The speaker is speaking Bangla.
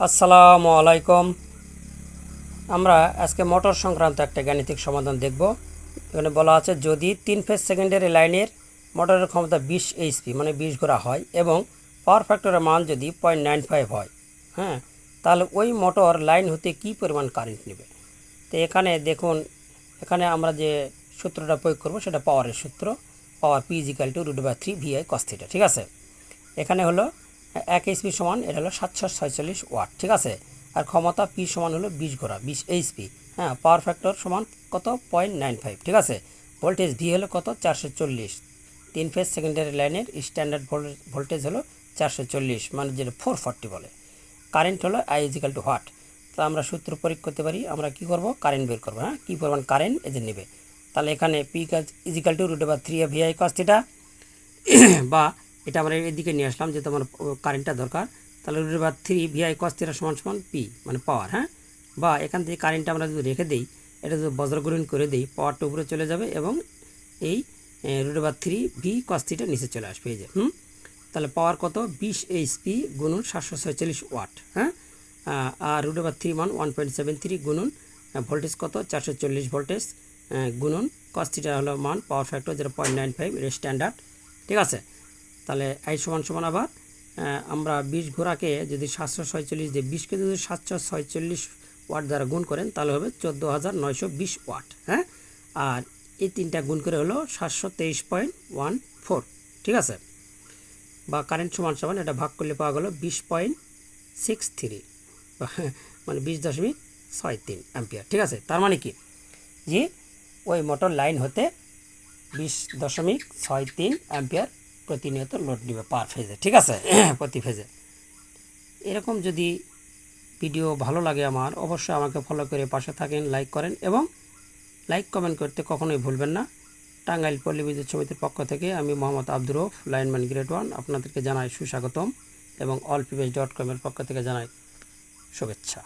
আসসালামু আলাইকুম। আমরা আজকে মোটর সংক্রান্ত একটা গাণিতিক সমাধান দেখব। এখানে বলা আছে যদি 3 ফেজ সেকেন্ডারি লাইনের মোটরের ক্ষমতা 20 এইচপি মানে 20 ঘোড়া হয় এবং পাওয়ার ফ্যাক্টরের মান যদি 0.95 হয়, হ্যাঁ, তাহলে ওই মোটর লাইন হতে কী পরিমাণ কারেন্ট নেবে। তো এখানে দেখুন, এখানে আমরা যে সূত্রটা প্রয়োগ করব সেটা পাওয়ারের সূত্র। পাওয়ার P = √3 VI cos θ। ঠিক আছে, এখানে হলো 1 এইচপি সমান এটা হলো 746 ওয়াট। ঠিক আছে, আর ক্ষমতা P সমান হলো 20 ঘোড়া 20 এইচপি। হ্যাঁ, পাওয়ার ফ্যাক্টর সমান কত 0.95। ঠিক আছে, ভোল্টেজ V হলো কত 440। 3 ফেজ সেকেন্ডারি লাইনের স্ট্যান্ডার্ড ভোল্টেজ হলো 440, মানে যেটা 440 বলে। কারেন্ট হলো I = হোয়াট। তো আমরা সূত্র প্রয়োগ করতে পারি। আমরা কি করব, কারেন্ট বের করবো। হ্যাঁ, কী পরিমাণ কারেন্ট এদের নেবে। তাহলে এখানে P = √3 VI cos θ, বা এটা আমরা এদিকে নিয়ে আসলাম যেহেতু আমার কারেন্টটা দরকার। তাহলে √3 VI cos θ সমান P মানে পাওয়ার। হ্যাঁ, বা এখান থেকে কারেন্টটা আমরা যদি রেখে দিই, এটা যদি বজ্রগুণন করে দিই, পাওয়ারটা উপরে চলে যাবে এবং এই √3 V cos θ নিচে চলে আসবে। এই যে তাহলে পাওয়ার কত 20 এইচপি গুণন 746 ওয়াট। হ্যাঁ, আর √3 মান 1.73 গুণন ভোল্টেজ কত 440 ভোল্টেজ গুণন cos θ হলো মান পাওয়ার ফ্যাক্টর যেটা 0.95, এটা স্ট্যান্ডার্ড। ঠিক আছে, তাহলে I সমান আবার আমরা 20 ঘোড়াকে যদি 746 দিয়ে 20কে যদি 746 ওয়াট দ্বারা গুণ করেন তাহলে হবে 14,920 ওয়াট। হ্যাঁ, আর এই তিনটা গুণ করে হলো 723.14। ঠিক আছে, বা কারেন্ট সমান এটা ভাগ করলে পাওয়া গেল 20.63, মানে 20.63 অ্যাম্পিয়ার। ঠিক আছে, তার মানে কি যে ওই মোটর লাইন হতে 20.63 অ্যাম্পিয়ার প্রতিনিয়ত লোড নেবে পার ফেজে। ঠিক আছে, প্রতি ফেজে। এরকম যদি ভিডিও ভালো লাগে আমার, অবশ্যই আমাকে ফলো করে পাশে থাকেন, লাইক করেন এবং লাইক কমেন্ট করতে কখনোই ভুলবেন না। টাঙ্গাইল পল্লী বিদ্যুৎ সমিতির পক্ষ থেকে আমি মোহাম্মদ আব্দুর রউফ, লাইনম্যান গ্রেড 1, আপনাদেরকে জানাই সুস্বাগতম এবং allpbs.com এর পক্ষ থেকে জানাই শুভেচ্ছা।